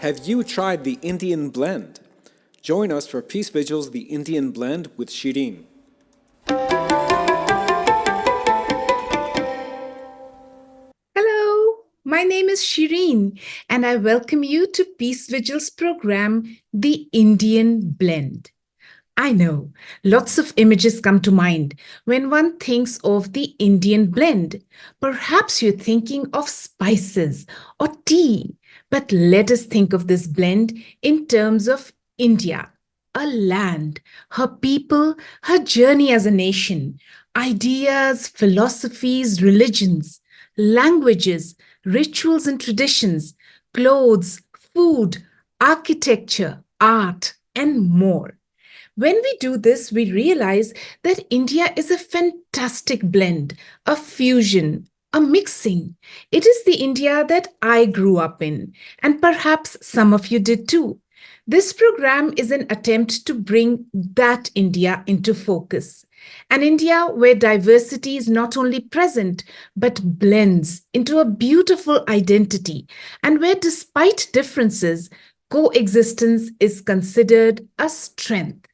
Have you tried the Indian blend? Join us for Peace Vigil's The Indian Blend with Shireen. Hello, my name is Shireen, and I welcome you to Peace Vigil's program, The Indian Blend. I know, lots of images come to mind when one thinks of the Indian blend. Perhaps you're thinking of spices or tea, but let us think of this blend in terms of India, a land, her people, her journey as a nation, ideas, philosophies, religions, languages, rituals and traditions, clothes, food, architecture, art, and more. When we do this, we realize that India is a fantastic blend, a fusion, a mixing. It is the India that I grew up in, and perhaps some of you did too. This program is an attempt to bring that India into focus. An India where diversity is not only present, but blends into a beautiful identity, and where, despite differences, coexistence is considered a strength.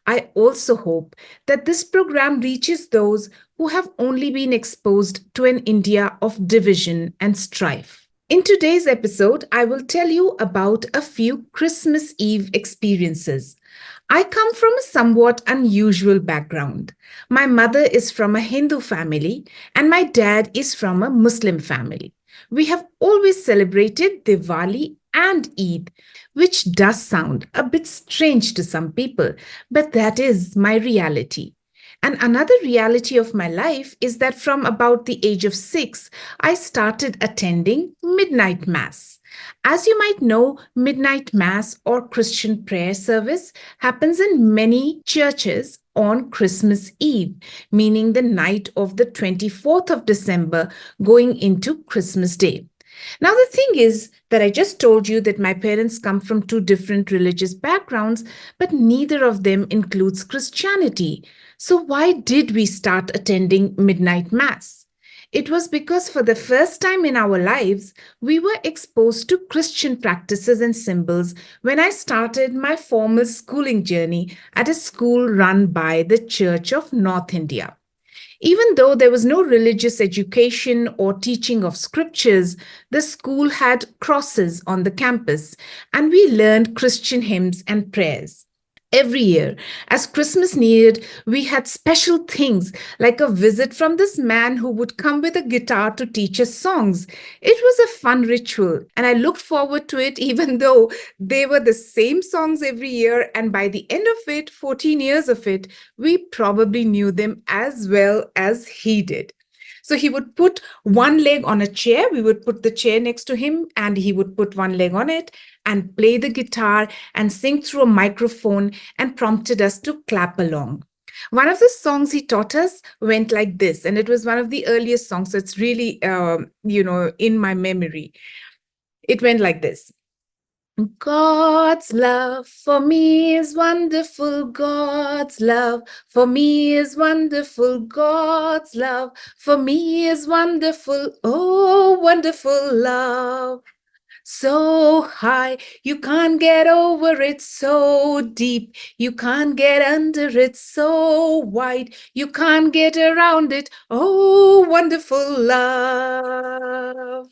I also hope that this program reaches those who have only been exposed to an India of division and strife. In today's episode, I will tell you about a few Christmas Eve experiences. I come from a somewhat unusual background. My mother is from a Hindu family, and my dad is from a Muslim family. We have always celebrated Diwali and Eid, which does sound a bit strange to some people, but that is my reality. And another reality of my life is that from about the age of 6, I started attending midnight mass. As you might know, midnight mass or Christian prayer service happens in many churches on Christmas Eve, meaning the night of the 24th of December going into Christmas Day. Now, the thing is that I just told you that my parents come from two different religious backgrounds, but neither of them includes Christianity. So, why did we start attending midnight mass? It was because for the first time in our lives, we were exposed to Christian practices and symbols when I started my formal schooling journey at a school run by the Church of North India. Even though there was no religious education or teaching of scriptures, the school had crosses on the campus, and we learned Christian hymns and prayers. Every year, as Christmas neared, we had special things like a visit from this man who would come with a guitar to teach us songs. It was a fun ritual, and I looked forward to it even though they were the same songs every year. And by the end of it, 14 years of it, we probably knew them as well as he did. So he would put one leg on a chair, we would put the chair next to him, and he would put one leg on it and play the guitar and sing through a microphone and prompted us to clap along. One of the songs he taught us went like this, and it was one of the earliest songs, so it's really, in my memory. It went like this. God's love for me is wonderful. God's love for me is wonderful. God's love for me is wonderful. Oh, wonderful love. So high, you can't get over it. So deep, you can't get under it. So wide, you can't get around it. Oh, wonderful love.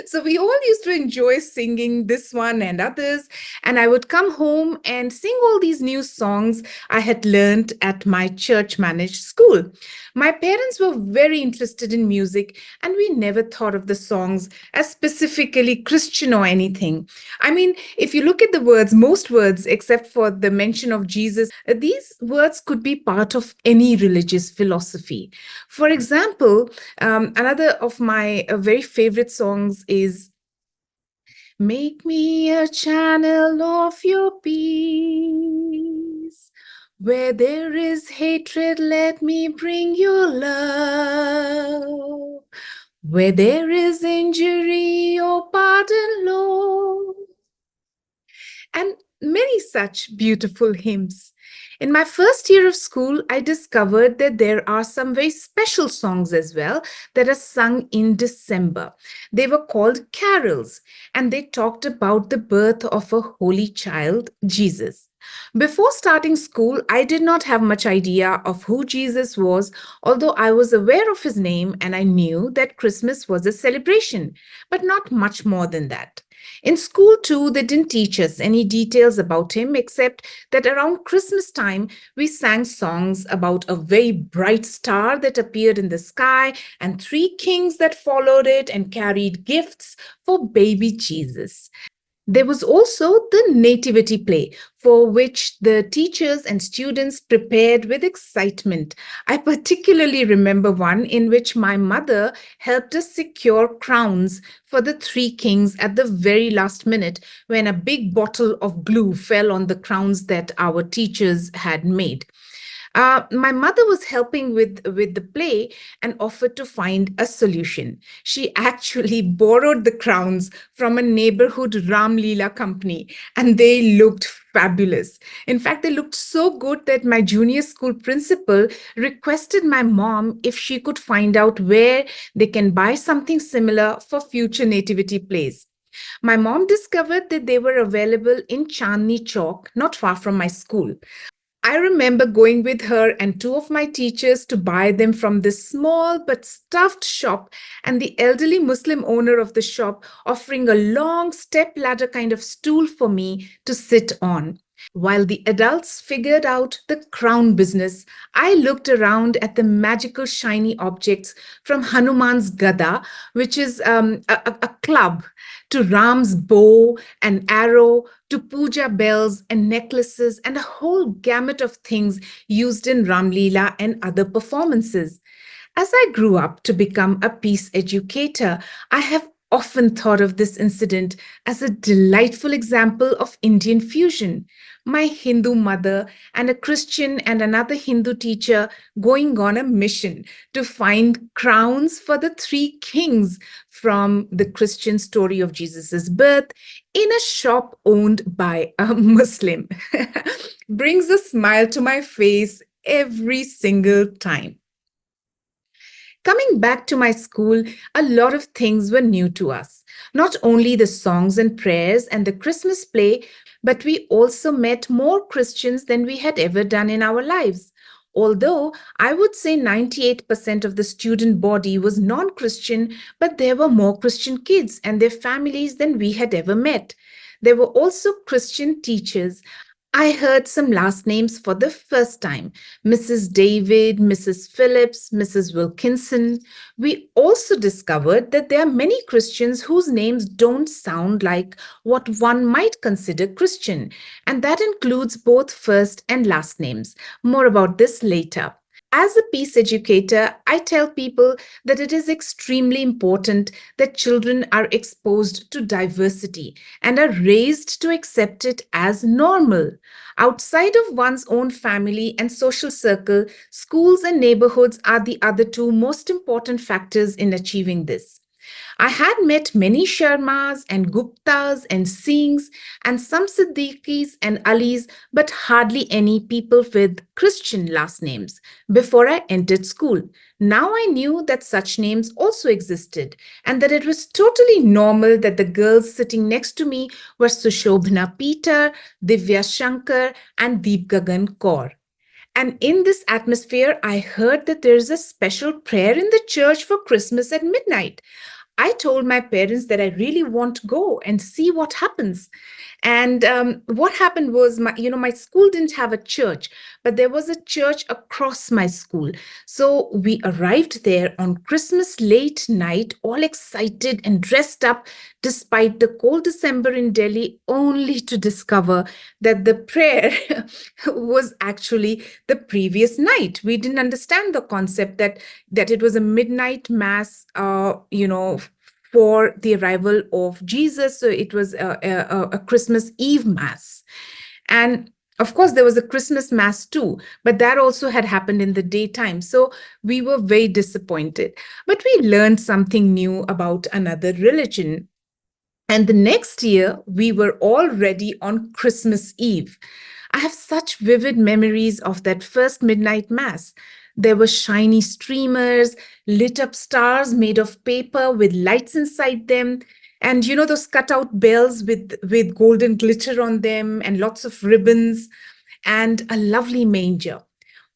So we all used to enjoy singing this one and others, and I would come home and sing all these new songs I had learned at my church managed school. My parents were very interested in music, and we never thought of the songs as specifically Christian or anything. I mean, if you look at the words, most words except for the mention of Jesus, these words could be part of any religious philosophy. For example, another of my very favorite songs is Make me a channel of your peace. Where there is hatred, let me bring your love. Where there is injury, your pardon, Lord. And many such beautiful hymns. In my first year of school, I discovered that there are some very special songs as well that are sung in December. They were called carols, and they talked about the birth of a holy child, Jesus. Before starting school, I did not have much idea of who Jesus was, although I was aware of his name and I knew that Christmas was a celebration, but not much more than that. In school, too, they didn't teach us any details about him except that around Christmas time, we sang songs about a very bright star that appeared in the sky and three kings that followed it and carried gifts for baby Jesus. There was also the nativity play, for which the teachers and students prepared with excitement. I particularly remember one in which my mother helped us secure crowns for the three kings at the very last minute when a big bottle of glue fell on the crowns that our teachers had made. My mother was helping with the play and offered to find a solution. She actually borrowed the crowns from a neighborhood Ram Leela company, and they looked fabulous. In fact, they looked so good that my junior school principal requested my mom if she could find out where they can buy something similar for future nativity plays. My mom discovered that they were available in Chandni Chowk, not far from my school. I remember going with her and two of my teachers to buy them from this small but stuffed shop, and the elderly Muslim owner of the shop offering a long step ladder kind of stool for me to sit on. While the adults figured out the crown business, I looked around at the magical shiny objects from Hanuman's Gada, which is a club, to Ram's bow and arrow, to puja bells and necklaces, and a whole gamut of things used in Ramlila and other performances. As I grew up to become a peace educator, I have often thought of this incident as a delightful example of Indian fusion. My Hindu mother and a Christian and another Hindu teacher going on a mission to find crowns for the three kings from the Christian story of Jesus' birth in a shop owned by a Muslim. Brings a smile to my face every single time. Coming back to my school, a lot of things were new to us. Not only the songs and prayers and the Christmas play, but we also met more Christians than we had ever done in our lives. Although I would say 98% of the student body was non Christian, but there were more Christian kids and their families than we had ever met. There were also Christian teachers. I heard some last names for the first time: Mrs. David, Mrs. Phillips, Mrs. Wilkinson. We also discovered that there are many Christians whose names don't sound like what one might consider Christian, and that includes both first and last names. More about this later. As a peace educator, I tell people that it is extremely important that children are exposed to diversity and are raised to accept it as normal. Outside of one's own family and social circle, schools and neighborhoods are the other two most important factors in achieving this. I had met many Sharmas and Guptas and Singhs and some Siddiquis and Alis, but hardly any people with Christian last names before I entered school. Now I knew that such names also existed and that it was totally normal that the girls sitting next to me were Sushobhna Peter, Divya Shankar, and Deep Gagan Kaur. And in this atmosphere, I heard that there is a special prayer in the church for Christmas at midnight. I told my parents that I really want to go and see what happens. And what happened was, my school didn't have a church, but there was a church across my school. So we arrived there on Christmas late night, all excited and dressed up, despite the cold December in Delhi, only to discover that the prayer was actually the previous night. We didn't understand the concept that it was a midnight mass, for the arrival of Jesus. So it was a Christmas Eve Mass. And of course, there was a Christmas Mass too, but that also had happened in the daytime. So we were very disappointed. But we learned something new about another religion. And the next year, we were already on Christmas Eve. I have such vivid memories of that first midnight mass. There were shiny streamers, lit up stars made of paper with lights inside them, and those cutout bells with golden glitter on them, and lots of ribbons, and a lovely manger.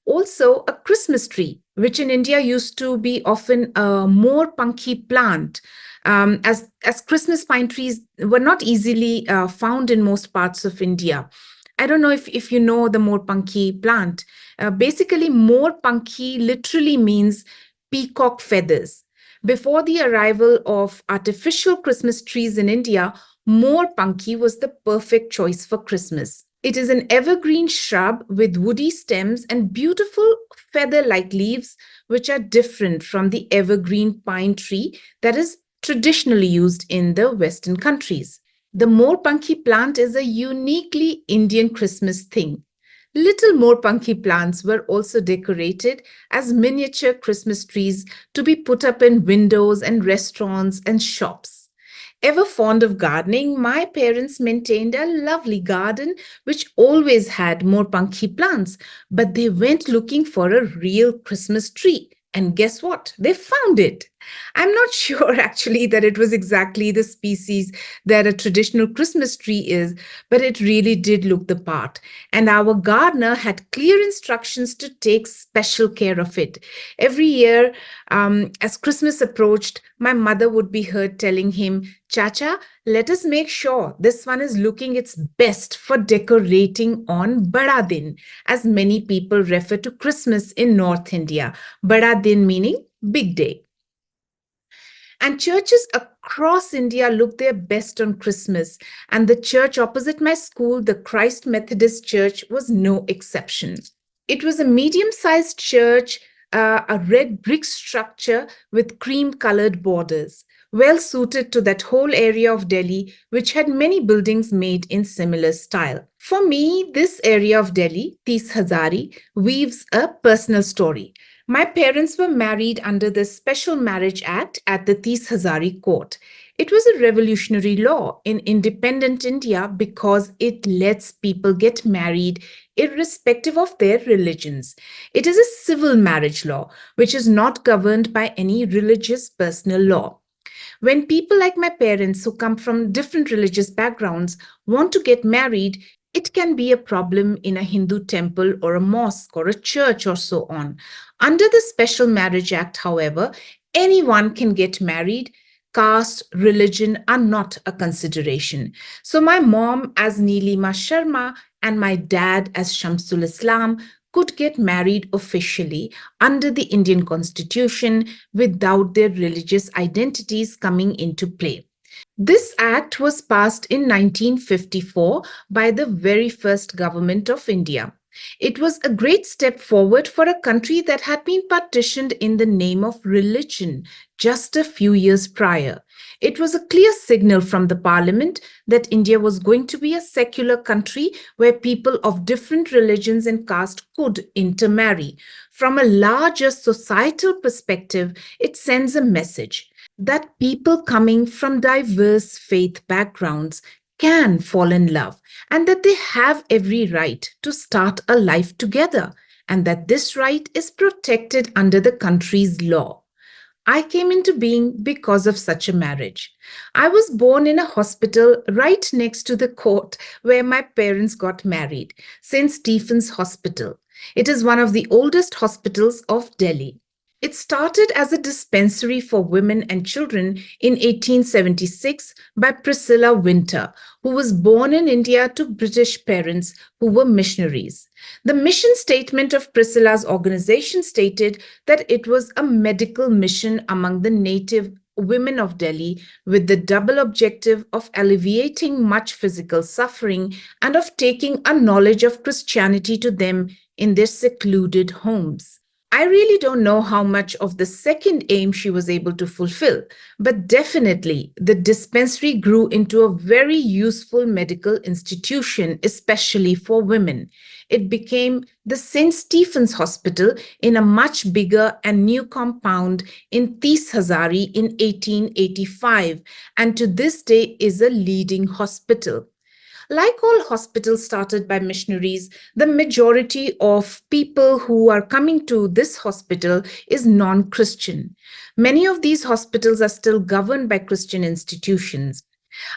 Also, a Christmas tree, which in India used to be often a more punky plant, as Christmas pine trees were not easily found in most parts of India. I don't know if you know the more punky plant. Basically, more punky literally means peacock feathers. Before the arrival of artificial Christmas trees in India, more punky was the perfect choice for Christmas. It is an evergreen shrub with woody stems and beautiful feather like leaves, which are different from the evergreen pine tree that is traditionally used in the Western countries. The more punky plant is a uniquely Indian Christmas thing. Little more punky plants were also decorated as miniature Christmas trees to be put up in windows and restaurants and shops. Ever fond of gardening, my parents maintained a lovely garden which always had more punky plants, but they went looking for a real Christmas tree. And guess what? They found it. I'm not sure actually that it was exactly the species that a traditional Christmas tree is, but it really did look the part. And our gardener had clear instructions to take special care of it. Every year, as Christmas approached, my mother would be heard telling him, Chacha, let us make sure this one is looking its best for decorating on Bada Din, as many people refer to Christmas in North India. Bada Din meaning big day. And churches across India look their best on Christmas. And the church opposite my school, the Christ Methodist Church, was no exception. It was a medium sized church, a red brick structure with cream colored borders, well suited to that whole area of Delhi, which had many buildings made in similar style. For me, this area of Delhi, Tis Hazari, weaves a personal story. My parents were married under the Special Marriage Act at the Tis Hazari court. It was a revolutionary law in independent India because it lets people get married irrespective of their religions. It is a civil marriage law, which is not governed by any religious personal law. When people like my parents, who come from different religious backgrounds, want to get married, it can be a problem in a Hindu temple or a mosque or a church or so on. Under the Special Marriage Act, however, anyone can get married. Caste, religion are not a consideration. So my mom as Neelima Sharma and my dad as Shamsul Islam could get married officially under the Indian Constitution without their religious identities coming into play. This act was passed in 1954 by the very first government of India. It was a great step forward for a country that had been partitioned in the name of religion just a few years prior. It was a clear signal from the parliament that India was going to be a secular country where people of different religions and caste could intermarry. From a larger societal perspective, it sends a message that people coming from diverse faith backgrounds can fall in love and that they have every right to start a life together and that this right is protected under the country's law. I came into being because of such a marriage. I was born in a hospital right next to the court where my parents got married, St. Stephen's Hospital. It is one of the oldest hospitals of Delhi. It started as a dispensary for women and children in 1876 by Priscilla Winter, who was born in India to British parents who were missionaries. The mission statement of Priscilla's organization stated that it was a medical mission among the native women of Delhi with the double objective of alleviating much physical suffering and of taking a knowledge of Christianity to them in their secluded homes. I really don't know how much of the second aim she was able to fulfill, but definitely the dispensary grew into a very useful medical institution, especially for women. It became the St. Stephen's Hospital in a much bigger and new compound in Tis Hazari in 1885, and to this day is a leading hospital. Like all hospitals started by missionaries, the majority of people who are coming to this hospital is non Christian. Many of these hospitals are still governed by Christian institutions.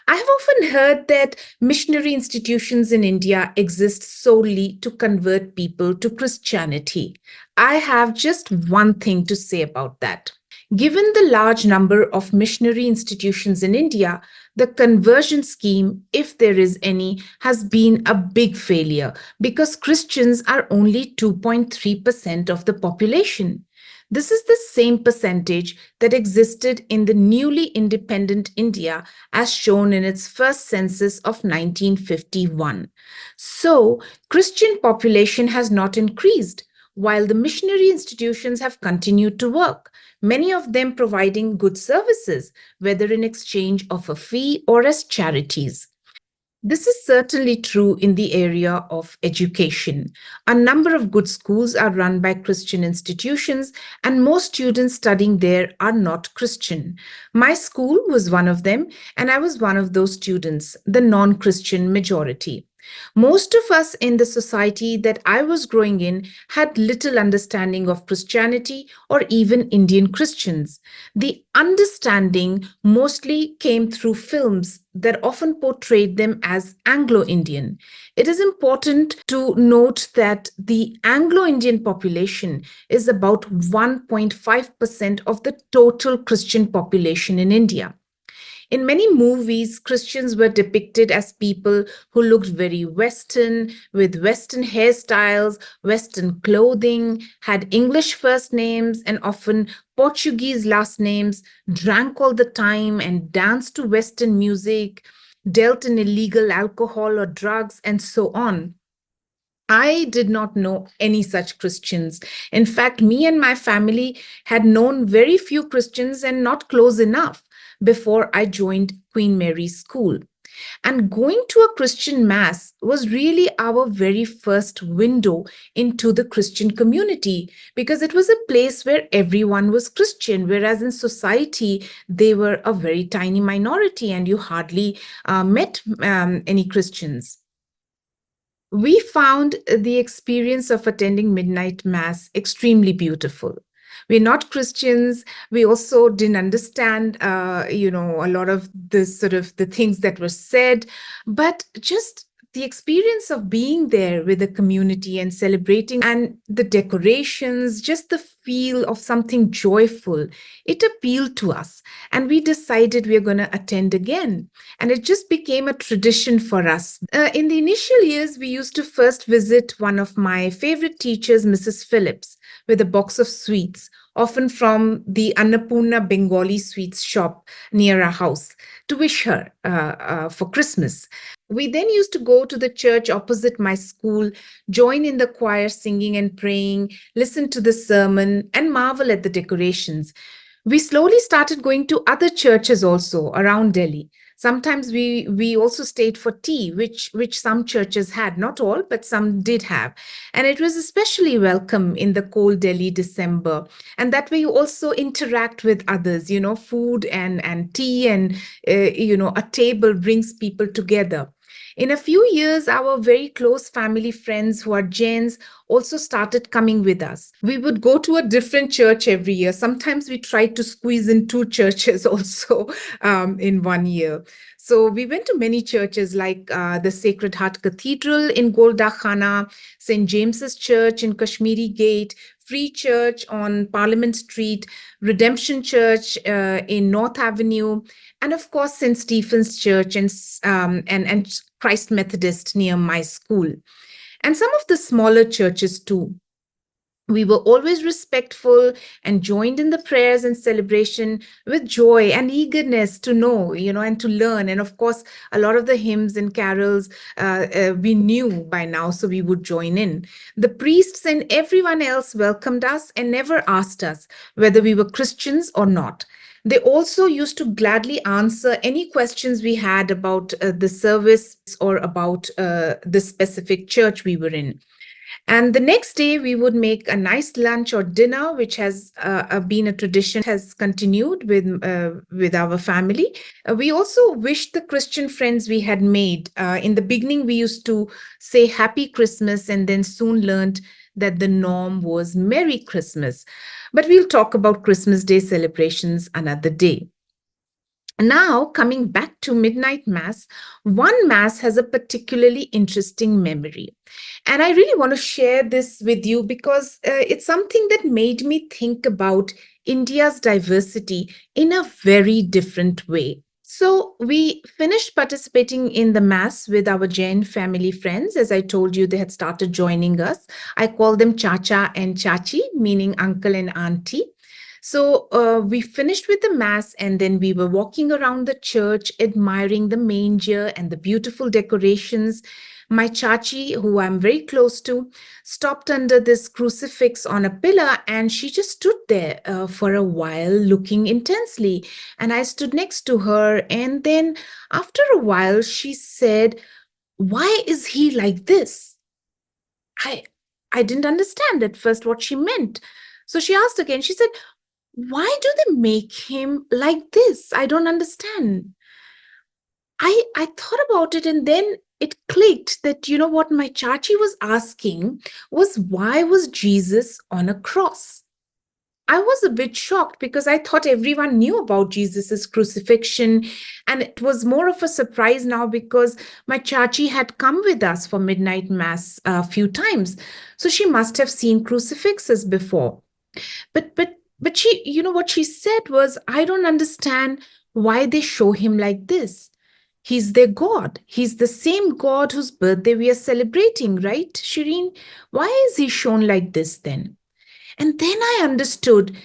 I have often heard that missionary institutions in India exist solely to convert people to Christianity. I have just one thing to say about that. Given the large number of missionary institutions in India, the conversion scheme, if there is any, has been a big failure because Christians are only 2.3% of the population. This is the same percentage that existed in the newly independent India as shown in its first census of 1951. So, Christian population has not increased while the missionary institutions have continued to work, many of them providing good services, whether in exchange of a fee or as charities. This is certainly true in the area of education. A number of good schools are run by Christian institutions, and most students studying there are not Christian. My school was one of them, and I was one of those students, the non Christian majority. Most of us in the society that I was growing in had little understanding of Christianity or even Indian Christians. The understanding mostly came through films that often portrayed them as Anglo Indian. It is important to note that the Anglo Indian population is about 1.5% of the total Christian population in India. In many movies, Christians were depicted as people who looked very Western, with Western hairstyles, Western clothing, had English first names, and often Portuguese last names, drank all the time and danced to Western music, dealt in illegal alcohol or drugs, and so on. I did not know any such Christians. In fact, me and my family had known very few Christians and not close enough before I joined Queen Mary's School. And going to a Christian mass was really our very first window into the Christian community because it was a place where everyone was Christian, whereas in society they were a very tiny minority and you hardly met any Christians. We found the experience of attending midnight mass extremely beautiful. We're not Christians. We also didn't understand, a lot of the sort of the things that were said, but just the experience of being there with the community and celebrating and the decorations, just the feel of something joyful, it appealed to us. And we decided we're going to attend again. And it just became a tradition for us. In the initial years, we used to first visit one of my favorite teachers, Mrs. Phillips, with a box of sweets, often from the Annapurna Bengali sweets shop near our house, to wish her for Christmas. We then used to go to the church opposite my school, join in the choir singing and praying, listen to the sermon, and marvel at the decorations. We slowly started going to other churches also around Delhi. Sometimes we also stayed for tea, which some churches had, not all, but some did have. And it was especially welcome in the cold Delhi December. And that way you also interact with others, food and tea and, a table brings people together. In a few years, our very close family friends who are Jains also started coming with us. We would go to a different church every year. Sometimes we tried to squeeze in two churches also in one year. So we went to many churches like the Sacred Heart Cathedral in Golda Khana, St. James's Church in Kashmiri Gate, Free Church on Parliament Street, Redemption Church in North Avenue, and of course St. Stephen's Church and Christ Methodist near my school, and some of the smaller churches too. We were always respectful and joined in the prayers and celebration with joy and eagerness to know, and to learn. And of course, a lot of the hymns and carols we knew by now, so we would join in. The priests and everyone else welcomed us and never asked us whether we were Christians or not. They also used to gladly answer any questions we had about the service or about the specific church we were in. And the next day, we would make a nice lunch or dinner, which has been a tradition, has continued with our family. We also wished the Christian friends we had made. In the beginning, we used to say Happy Christmas and then soon learned that the norm was Merry Christmas. But we'll talk about Christmas Day celebrations another day. Now, coming back to Midnight Mass, one Mass has a particularly interesting memory. And I really want to share this with you because it's something that made me think about India's diversity in a very different way. So, we finished participating in the Mass with our Jain family friends. As I told you, they had started joining us. I call them Chacha and Chachi, meaning uncle and auntie. So we finished with the Mass, and then we were walking around the church, admiring the manger and the beautiful decorations. My chachi, who I'm very close to, stopped under this crucifix on a pillar, and she just stood there for a while, looking intensely. And I stood next to her, and then after a while, she said, "Why is he like this?" I I didn't understand at first what she meant. So she asked again. She said, "Why do they make him like this? I don't understand." I thought about it, and then it clicked that, what my chachi was asking was, why was Jesus on a cross? I was a bit shocked because I thought everyone knew about Jesus's crucifixion. And it was more of a surprise now because my chachi had come with us for midnight mass a few times. So she must have seen crucifixes before. But she, what she said was, I don't understand why they show him like this. He's their God. He's the same God whose birthday we are celebrating, right, Shireen? Why is he shown like this then? And then I understood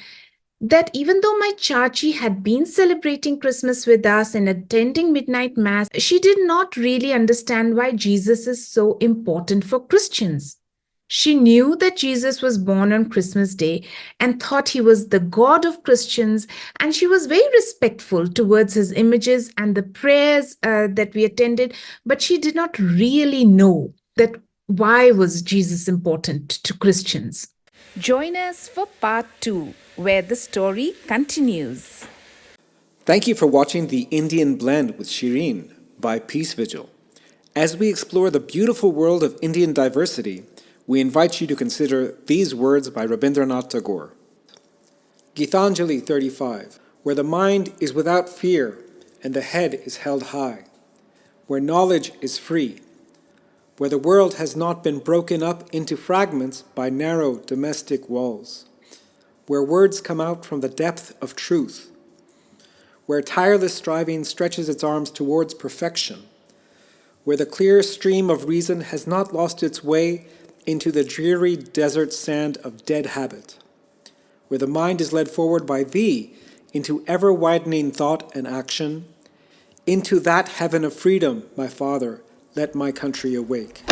that even though my chachi had been celebrating Christmas with us and attending midnight mass, she did not really understand why Jesus is so important for Christians. She knew that Jesus was born on Christmas Day and thought he was the God of Christians, and she was very respectful towards his images and the prayers that we attended, but she did not really know that why was Jesus important to Christians. Join us for part 2, where the story continues. Thank you for watching The Indian Blend with Shireen by Peace Vigil. As we explore the beautiful world of Indian diversity, we invite you to consider these words by Rabindranath Tagore. Gitanjali 35, where the mind is without fear and the head is held high, where knowledge is free, where the world has not been broken up into fragments by narrow domestic walls, where words come out from the depth of truth, where tireless striving stretches its arms towards perfection, where the clear stream of reason has not lost its way into the dreary desert sand of dead habit, where the mind is led forward by thee into ever-widening thought and action, into that heaven of freedom, my Father, let my country awake.